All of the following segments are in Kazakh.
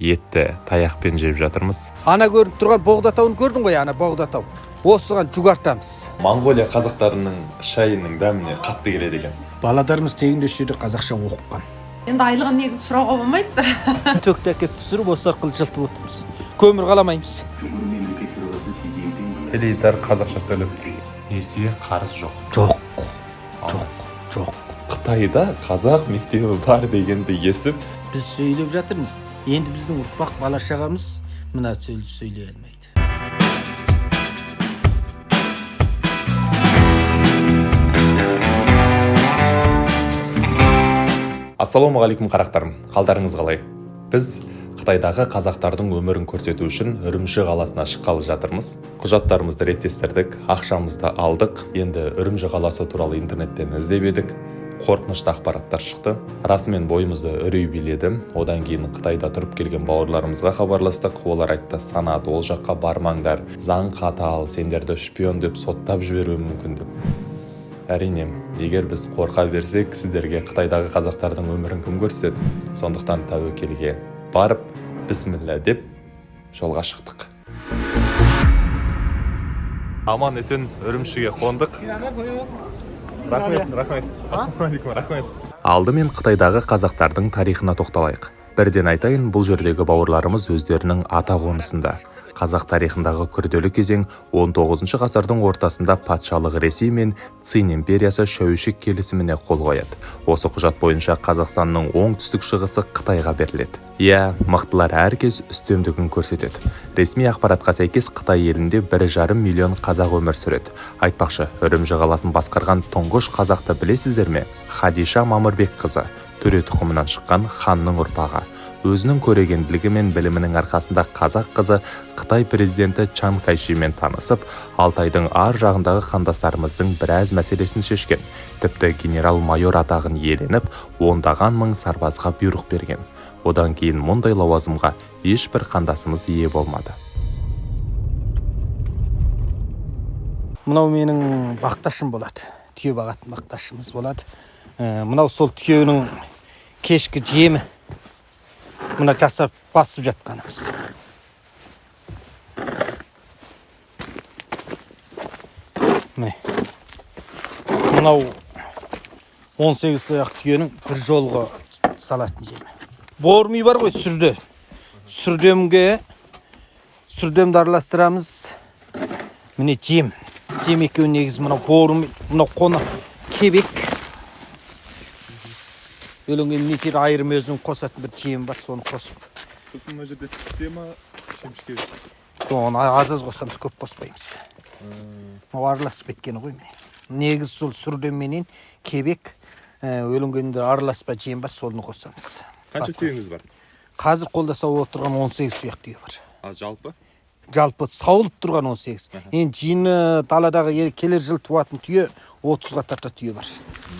Етті таяқпен жеп жатырмыз. Ана көрініп тұрған Боғдатауын көрдің ғой, ана Боғдатау. Осыған жүгартамыз. Монғолия қазақтарының шайының дәміне қатты келеді екен. Баладарымыз тегінде жерде қазақша оқыған. Енді айлығын негізі сұрауға болмайды. Төкті әкеп түсіріп, осы арқылы жылтып отырмыз. Көмір қаламаймыз. Теледидар қазақша сөйлеп тұр. Несие қарыз жоқ. Жоқ. Қытайда қазақ мектебі бар дегенді естіп, Біз сөйлеп жатырмыз. Енді біздің ұрпақ бала-шағамыз мына сөйлей алмайды. Ассалаумағалейкум қарақтарым, қалдарыңыз қалай? Біз Қытайдағы қазақтардың өмірін көрсету үшін Үрімші қаласына шыққалы жатырмыз. Құжаттарымызды реттестірдік, ақшамызды алдық. Енді Үрімші қаласы туралы интернеттен іздеп едік. Қорқынышты ақпараттар шықты. Расымен бойымызды үрей биледі. Одан кейін Қытайда тұрып келген бауырларымызға хабарластық. Олар айтты, санат, ол жаққа бармаңдар. Заң қатал, сендерді шпион деп соттап жіберуі мүмкін деп. Әрине, егер біз қорқа берсек, сіздерге Қытайдағы қазақтардың өмірін кім көрсетеді? Сондықтан тәуекелге барып, бісміллә деп жолға шықтық. Аман есен Үрімшіге қондық. Рахмет. Алдымен Қытайдағы қазақтардың тарихына тоқталайық. Бірден айтайын, бұл жердегі бауырларымыз өздерінің ата қонысында. Қазақ тарихындағы күрделі кезең 19 ғасырдың ортасында патшалық Ресей мен Цин империясы Шәуешек келісіміне қол қояды. Осы құжат бойынша Қазақстанның оңтүстік шығысы Қытайға беріледі. Мықтылар әркез үстемдігін көрсетеді. Ресми ақпаратқа сәйкес Қытай елінде 1,5 миллион қазақ өмір сүреді. Айтпақшы, Үрімші қаласын басқарған тұңғыш қазақты білесіздер ме? Хадиша Мамырбек қызы, төре тұқымынан шыққан ханның ұрпағы. Өзінің көрегенділігі мен білімінің арқасында қазақ қызы Қытай президенті Чан Кайшимен танысып, Алтайдың ар жағындағы қандастарымыздың біраз мәселесін шешкен. Тіпті генерал-майор атағын иеленіп, ондаған мың сарбазға бұйрық берген. Одан кейін мұндай лауазымға ешбір қандасымыз ие болмады. Мынау менің бақташым болады. Түйе бағатын бақташымыз болады. Мынау сол түйенің кешкі жемі. Мына жасап басып жатқанымыз. Міне. Мынау 18 тұяқ түйенің бір жолға салатын жемі. Бормүй бар ғой сүрде. Сүрдемді араластырамыз. Міне жем. Жем екеуі негіз мынау бормүй, мынау қона кебек. Өліңген міне жер айырым өзінің қосатын бір жем бар, соны қосып. Сосын мына жерде пісте ма, шемішке? Оны аз қосамыз, көп қоспаймыз. Мынау араласып кеткені ғой міне. Негіз сол сүрдемменен кебек, өлінгенде араласпа жем бар, соны қосамыз. Қанша түйеңіз бар? Қазір қолда сауылып тұрған 18 тұяқ түйе бар. Жалпы? Жалпы сауылып тұрған 18. Енді жиыны даладағы келер жыл туатын түйе 30-ға тарта түйе бар.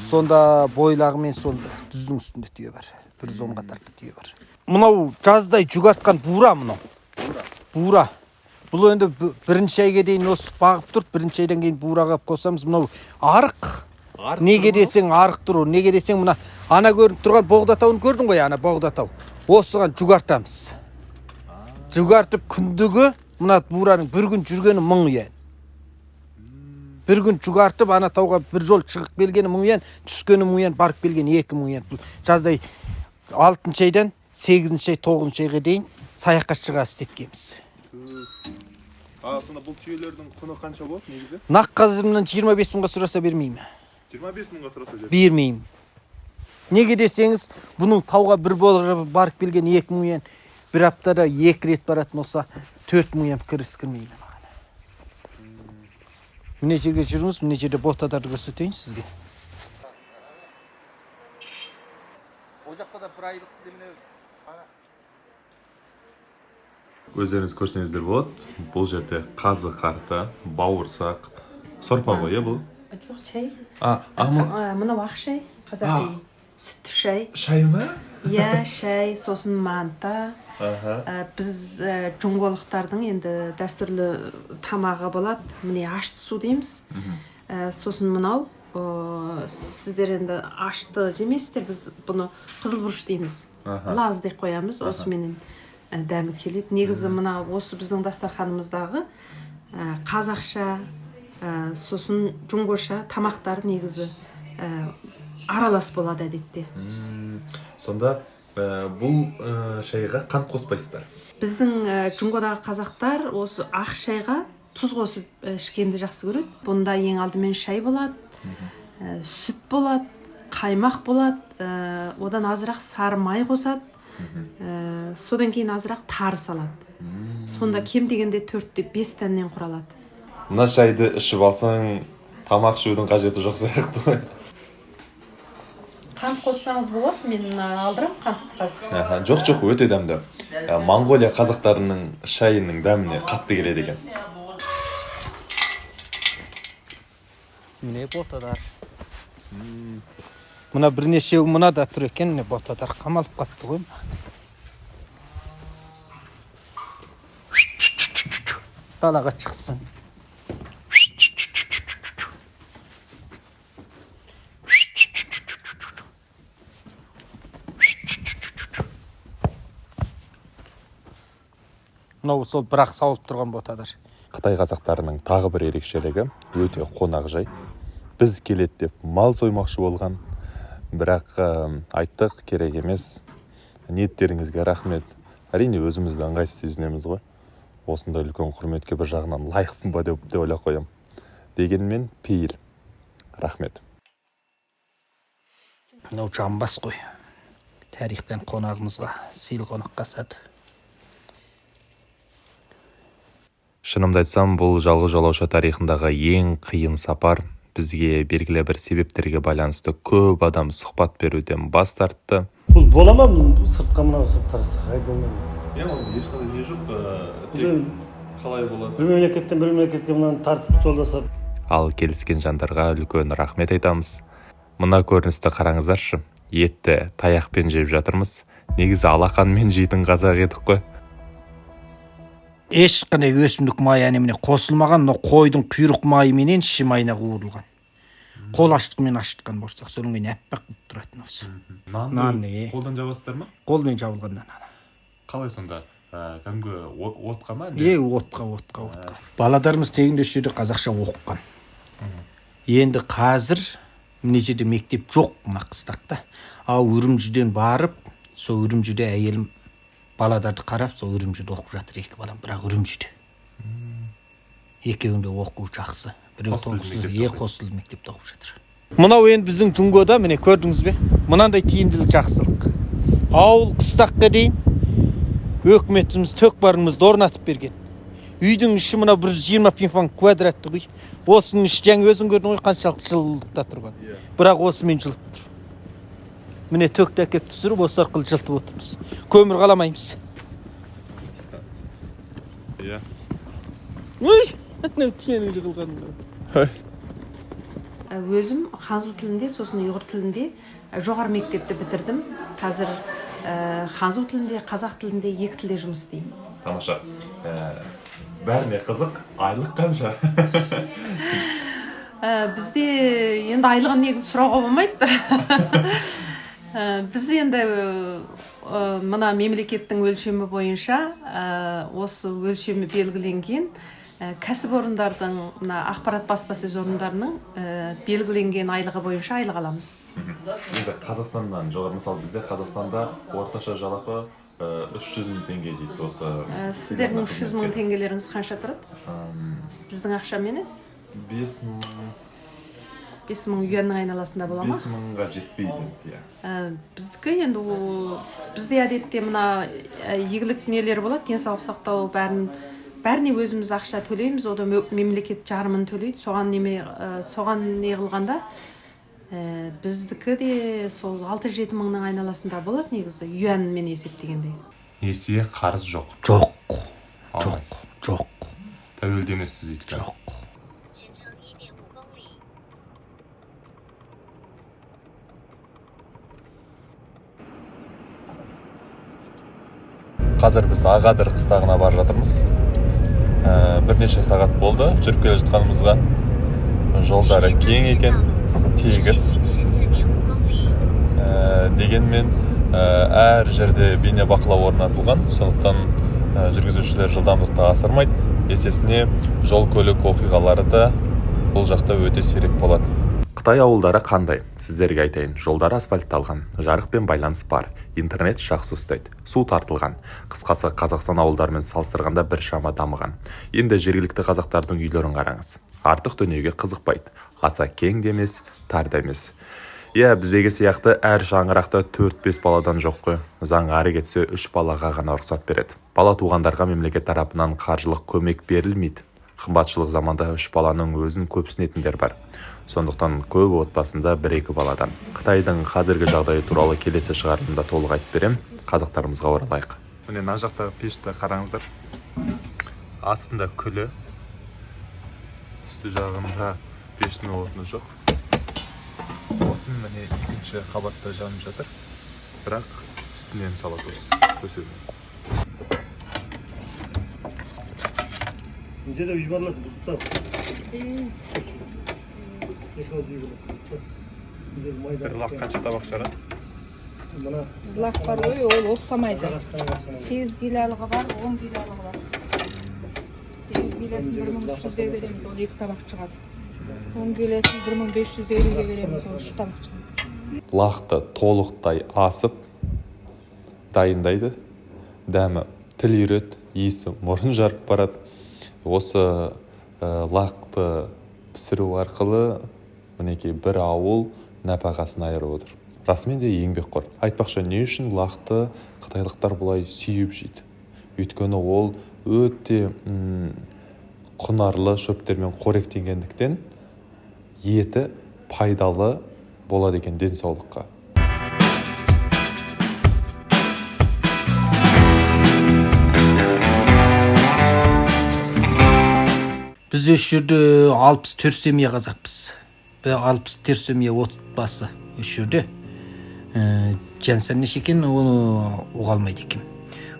Сонда бойлағы мен сол дүздің үстінде түйе бар. 110-ға тарта түйе бар. Мынау жаздай жүгартқан бура мынау. Бура. Бұл енді бірінші айға дейін осы бағып тұрып, бірінші айдан кейін бураға қосамыз. Мынау арық. Неге десең арық тұру. Неге десең мына ана көрініп тұрған Боғдатауын көрдің ғой, ана Боғдатау. Осыған жүгартамыз. Жүгартып күндігі мына бураның бір күн жүргені 1000 ұян. Бір күн жүгартып ана тауға бір жол шығып келгені 1000 ұян, түскені 1000 ұян, барып келгені 2000 ұян. Жаздай 6-шы айдан 8-шы ай, 9-шы айға дейін саяққа шыға істеткенбіз. Сонда бұл түйелердің құны қанша болады негізі? Нақ қазірімнен 25 мыңға сұраса бермеймін. 25 мыңға сұраса бермеймін. Неге десеңіз, бұның тауға бір барып келген 2000 ұян, бір аптада 2 рет баратын олса 4000 ұян кірмеймін маған. Міне жерге жүріңіз, міне жерде ботадарды көрсетейін сізге. О жақта да бір айлық деміне Өздеріңіз көрсеңіздер болады. Бұл жерде қазы қарта, бауырсақ, сорпа ғой, бұл? Жоқ, шай. Мына ақ шай, қазақи. Сүтті шай. Шай ма? Шай, сосын манта. Біз жоңғолықтардың енді дәстүрлі тамағы болады. Міне ашты су дейміз. Сосын мынау, сіздер енді ашты жемейсіздер, біз бұны қызыл бұрыш дейміз. Лаз деп қоямыз, осыменен дәмі келеді. Негізі мына осы біздің дастарханымыздағы қазақша, сосын жұңғоша тамақтар негізі аралас болады әдетте. Сонда бұл шайға қант қоспайсыздар? Біздің жұңғодағы қазақтар осы ақ шайға тұз қосып ішкенді жақсы көреді. Бұнда ең алдымен шай болады, сүт болады, қаймақ болады, одан азырақ сары май қосады, содан кейін азырақ тары салады. Сонда кем дегенде 4-5 дәннен құралады. Мына шайды ішіп алсаң, тамақ ішудің қажеті жоқ сияқты ғой. Қант қоссаңыз болады, мен алдырам қант қазір. Жоқ, өте дәмді. Монғолия қазақтарының шайының дәміне қатты келеді екен. Міне ботадар. Мына бірнешеу мына да тұр екен, міне ботадар қамалып қапты ғой. Далаға шықсын. Мынау сол бірақ сауылып тұрған ботадар. Қытай қазақтарының тағы бір ерекшелігі өте қонақжай. Біз келеді деп мал соймақшы болған, бірақ айттық, керек емес. Ниеттеріңізге рахмет. Әрине өзімізді ыңғайсыз сезінеміз ғой. Осындай үлкен құрметке бір жағынан лайықпын ба деп ойлап қоям. Дегенмен пейіл. Рахмет. Мынау жамбас қой. Тарихтан қонағымызға сыйлы қонаққа сады. Шынымды айтсам, бұл жалғыз жолаушы тарихындағы ең қиын сапар. Бізге белгілі бір себептерге байланысты көп адам сұхбат беруден бас тартты. Бұл бола ма сыртқа мынау тарасақ, ай болмайды. Ешқандай не жоқ, қалай болады? Бір мемлекеттен бір мемлекетке мынаны тартып жолдаса. Ал келіскен жандарға үлкен рахмет айтамыз. Мына көріністі қараңыздаршы. Етті таяқпен жеп жатырмыз. Негізі алақанмен жейтін қазақ едік қой. Ешқандай өсімдік майы әнеміне қосылмаған, но қойдың құйрық майы менен ши майына қуырылған. Қол аштықмен ашытқан болсақ, соның кейін әппақ болып тұратын осы. Нанды қолдан жабасыздар ма? Қолмен жабылған нан. Қалай сонда? Кәдімгі отқа ма? Отқа. Баладарымыз тегінде осы жерде қазақша оқыған. Енді қазір мына жерде мектеп жоқ мына қыстақта. Ал Үрімжіден барып, сол Үрімжіде әйелім баладарды қарап, сол Үрімжіде оқып жатыр екі балам, бірақ Үрімжіде. Екеуінде оқу жақсы. Біреу қосылды мектепте оқып жатыр. Мынау енді біздің Жұңгода, міне көрдіңіз бе? Мынандай тиімділік жақсылық. Ауыл қыстаққа дейін өкіметіміз төк барымызды орнатып берген. Үйдің іші мына 120 пинфан квадратты үй. Осының іші жаңа өзің көрдің ғой қаншалықты жылылықта тұрған. Бірақ осымен жылып тұр. Міне төкті әкеп түсіріп, осы арқылы жылтып отырмыз. Көмір қаламаймыз. Иә. Ой, тиенің жығылғанында. Өзім ханзу тілінде, сосын ұйғыр тілінде жоғары мектепті бітірдім. Қазір ханзу тілінде, қазақ тілінде екі тілде жұмыс істеймін. Тамаша. Бәріне қызық, айлық қанша? Бізде енді айлығын негізі сұрауға болмайды. Біз енді мына мемлекеттің өлшемі бойынша осы өлшемі белгіленген кәсіпорындардың, ақпарат баспасөз орындарының белгіленген айлығы бойынша айлық аламыз. Енді Қазақстаннан жоғары, мысалы бізде Қазақстанда орташа жалақы 300 мың теңге дейді осы. Сіздердің 300 мың теңгелеріңіз қанша тұрады? Біздің ақшамен 5 мың юанның айналасында бола ма? 5 мыңға жетпейді. Біздікі енді бізде әдетте мына игілік нелер болады, денсаулық сақтау бәріне өзіміз ақша төлейміз, одан мемлекет жарымын төлейді. Соған не қылғанда біздікі де сол 6-7 мыңның айналасында болады негізі, юанмен есептегенде. Несие қарыз жоқ. Жоқ. Тәуелді емессіз дейді. Жоқ. Қазір біз Ағадыр қыстағына барып жатырмыз. Бірнеше сағат болды жүріп келе жатқанымызға. Жолдары кең екен, тегіс. Дегенмен әр жерде бейне бақылау орнатылған, сондықтан жүргізушілер жылдамдықты асырмайды. Есесіне жол көлік оқиғалары да бұл жақта өте сирек болады. Қытай ауылдары қандай? Сіздерге айтайын. Жолдары асфальтталған, жарық пен байланыс бар, интернет жақсы істейді, су тартылған. Қысқасы, Қазақстан ауылдарымен салыстырғанда біршама дамыған. Енді жергілікті қазақтардың үйлерін қараңыз. Артық дүниеге қызықпайды. Аса кең де емес, тар да емес. Біздегі сияқты әр шаңырақта 4-5 баладан жоқ қой. Заң ары кетсе 3 балаға ғана рұқсат береді. Бала туғандарға мемлекет тарапынан қаржылық көмек берілмейді. Қымбатшылық заманда 3 баланың өзін көпсінетіндер бар. Сондықтан көп отбасында 1-2 баладан. Қытайдың қазіргі жағдайы туралы келесі шығарылымда толық айтып берем. Қазақтарымызға оралайық. Міне мына жақтағы пешті қараңыздар. Астында күлі. Үсті жағында пештің отыны жоқ. Отын міне екінші қабатта жанып жатыр. Бірақ үстінен салат көсеуі. Неде үйбарлады, бұзып Бір лақ қанша табақ шығарады? Лақ бар ғой, ол оқсамайды. 8 килолығы бар, 10 килолығы бар. 8 килосын 1300-ге береміз, ол 2 табақ шығады. 10 килосын 1550-ге береміз, ол 3 табақ шығады. Лақты толықтай асып дайындайды. Дәмі тіл үйрет, иісі мұрын жарып барады. Осы лақты пісіру арқылы мінекей бір ауыл нәпақасын айырып отыр. Расымен де еңбекқор. Айтпақшы, не үшін лақты қытайлықтар бұлай сүйіп жейді? Өйткені ол өте құнарлы шөптермен қоректенгендіктен еті пайдалы болады екен денсаулыққа. Біз өш жерде 64 семья қазақпыз. 64 семья отбасы өш жерде. Жансам неше екен, оны оғалмайды екен.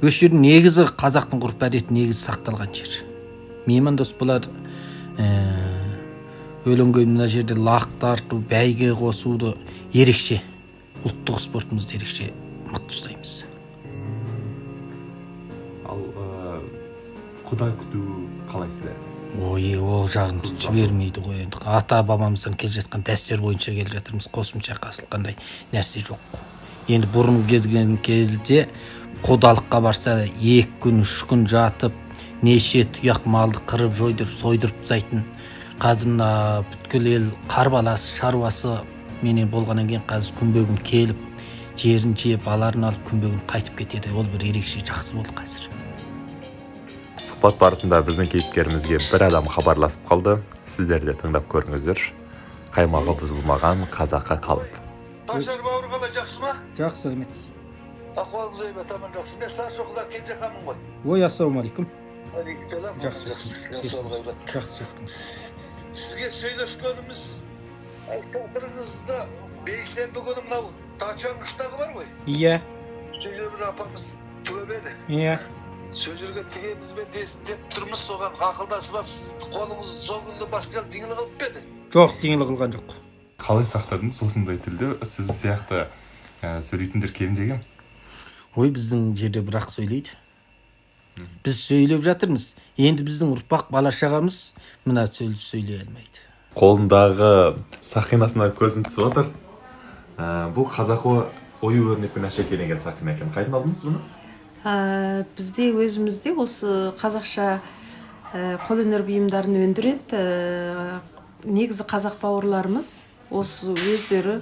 Өш жерде негізі қазақтың ғұрп әдеті негізі сақталған жер. Меймандос бұлар өлеңге мына жерде лақ тарту, бәйге қосуды ерекше, ұлттық спортымызды ерекше мықты ұстаймыз. Ал құда күту қалай сіздер? Ол жағын жібермейді ғой енді. Ата-бабамыздан келе жатқан дәстүр бойынша келе жатырмыз. Қосымша қасылғандай нәрсе жоқ. Енді бұрын кезген кезде құдалыққа барса 2 күн, 3 күн жатып, неше тұяқ малды қырып сойдырып тастайтын. Қазір бүткіл ел қарбаласы, шаруасы менен болғаннан кейін қазір күнбе-күн келіп, жерін жеп, баларын алып күнбе-күн қайтып кетеді. Ол бір ерекше жақсы болды қазір. Сұхбат барысында біздің кейіпкерімізге бір адам хабарласып қалды. Сіздер де тыңдап көріңіздер. Қаймағы бұзылмаған қазаққа қалып. Башар бауыр қалай, жақсы ма? Жақсы, рахмет. Ахуалыңыз айбат, аман жақсы. Мен Саршоқыдан Кенжеқанмын ғой. Ой, ассалаумағалейкум. Алейкум, жақсы. Жақсы жеттіңіз. Сізге сөйлескеніміз біріңізді бейсенбі күні мынау Тачан қыстағы бар ғой. Иә. Сөйлемір апамыз төбеді. Иә. Сөйлерге тігемізбен деп тұрмыз, соған ақылдасып ап, қолыңыз сол күнді басқа деңілі қылып беді? Жоқ, деңілі қылған жоқ. Қалай сақтадыңыз осындай тілді? Сіз сияқты сөйлейтіндер кемде-кем? Ой, біздің жерде бірақ сөйлейді. Біз сөйлеп жатырмыз. Енді біздің ұрпақ бала-шағамыз мына сөйлей алмайды. Қолындағы сақинасына көзін түсіп отыр. Бұл қазақы ою-өрнекпен әшекейленген сақина екен. Қайдан алдыңыз бұны? Бізде өзімізде осы қазақша қолөнер бұйымдарын өндіреді. Негізі қазақ бауырларымыз осы өздері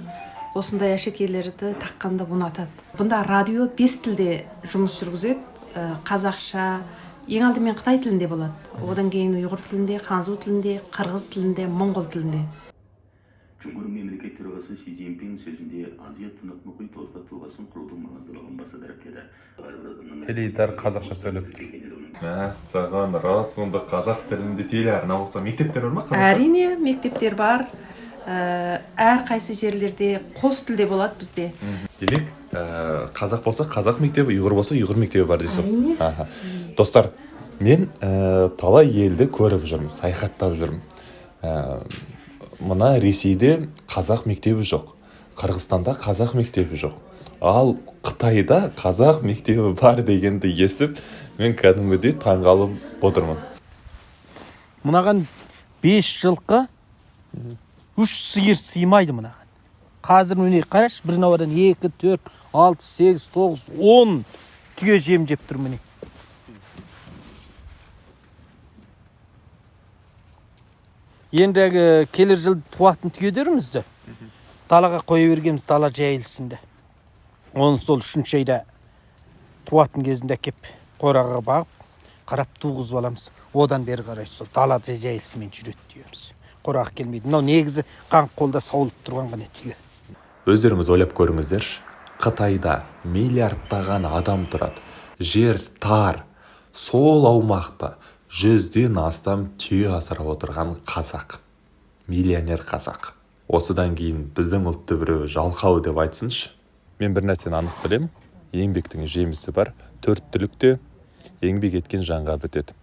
осындай әшекейлерді таққанда ұнатады. Бұнда радио 5 тілде жұмыс жүргізеді. Қазақша, ең алдымен Қытай тілінде болады. Одан кейін ұйғыр тілінде, ханзу тілінде, қырғыз тілінде, моңғол тілінде. Cumhur Memleket Төрағасы Си Цзиньпин сөзінде Азия тынық мұхит орта тұлғасын құрудың маңыздылығын баса дәріптеді. Теледидар қазақша сөйлеп тұр. Мәссаған, рас, онда қазақ тілінде телеарна болса мектептер бар ма? Әрине, мектептер бар. Әр қайсы жерлерде қос тілде болады бізде. Демек, қазақ болса қазақ мектебі, ұйғыр болса ұйғыр мектебі бар дейсіз. Әрине. Достар, мен талай елді көріп жүрмін, саяхаттап жүрмін. Мына Ресейде қазақ мектебі жоқ, Қырғызстанда қазақ мектебі жоқ, Ал Қытайда қазақ мектебі бар дегенді естіп, мен кәдімгідей таңғалып отырмын. Мынаған 5 жылқы 3 сиыр сыймайды мынаған. Қазір міне қараш, бір навадан 2, 4, 6, 8, 9, 10 түйе жем жеп тұр міне. Ендігі келер жыл туатын түйедерімізді далаға қоя бергеніміз дала жайылысында. Оны сол 3-ші айда туатын кезінде кеп қораға бағып, қарап туғызып аламыз. Одан бері қарай сол дала жайылысымен жүреді түйеміз. Қораға келмейді. Мынау негізі қаңқ қолда сауылып тұрған ғана түйе. Өздеріңіз ойлап көріңіздер, Қытайда миллиардтаған адам тұрады. Жер тар, сол аумақта 100-ден астам түйе асырап отырған қазақ. Миллионер қазақ. Осыдан кейін біздің ұлтты біреу жалқау деп айтсыншы. Мен бір нәрсені анық білем, еңбектің жемісі бар, 4 түлікте еңбек еткен жанға бітеді.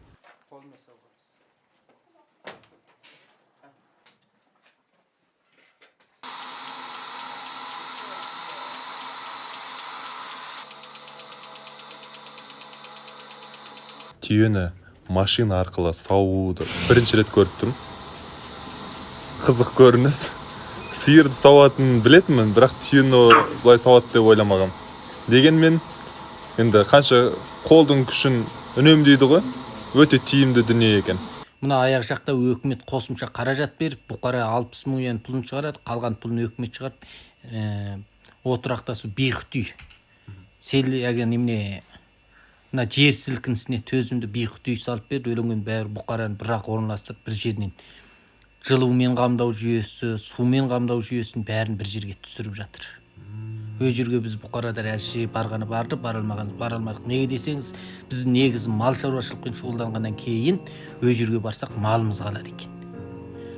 Түйені машина арқылы саууды бірінші рет көріп тұрмын. Қызық көрініс. Сиырды сауатынын білетінмін, бірақ түйені бұлай сауат деп ойламағам. Дегенмен, енді қанша қолдың күшін үнемдейді ғой, өте тиімді дүние екен. Мына аяқ жақта өкімет қосымша қаражат беріп, бұқара 60 мың пұлын шығарады, қалған пұлын өкімет шығарып, отырақтасу бейхті. Селеген емне мына жер сілкінісіне төзімді бейхті салып берді, өліңген бәрі бұқараны бірақ орынластырып бір жерінен жылумен қамдау жүйесі, сумен қамдау жүйесін бәрін бір жерге түсіріп жатыр. Өз жерге біз бұқарадар әлше барғаны барды, баралмағаны баралмадық. Неге десеңіз, біз негізі мал шаруашылықпен шұғылданғаннан кейін өз жерге барсақ малымыз қалар екен.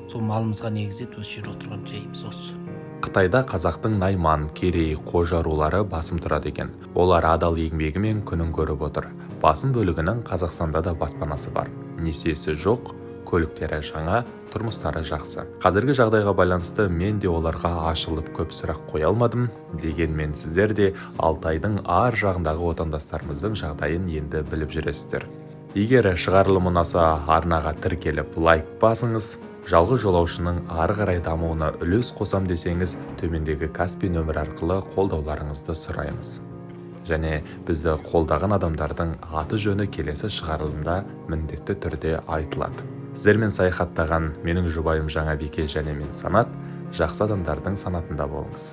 Сол малымызға негізет осы жерде отырған жайымыз осы. Қытайда қазақтың Найман, Керей, Қожа рулары басым тұрады екен. Олар адал еңбегімен күнін көріп отыр. Басым бөлігінің Қазақстанда да баспанасы бар. Несиесі жоқ, көліктері жаңа, тұрмыстары жақсы. Қазіргі жағдайға байланысты мен де оларға ашылып көп сұрақ қоя алмадым. Дегенмен сіздер де Алтайдың ар жағындағы отандастарымыздың жағдайын енді біліп жүресіздер. Егер шығарылым ұнаса, арнаға тіркеліп лайк басыңыз. Жалғыз жолаушының ары қарай дамуына үлес қосам десеңіз, төмендегі Каспи нөмір арқылы қолдауларыңызды сұраймыз. Және бізді қолдаған адамдардың аты жөні келесі шығарылымда міндетті түрде айтылады. Сіздермен саяхаттаған менің жұбайым Жаңабике және мен Санат, жақсы адамдардың санатында болыңыз.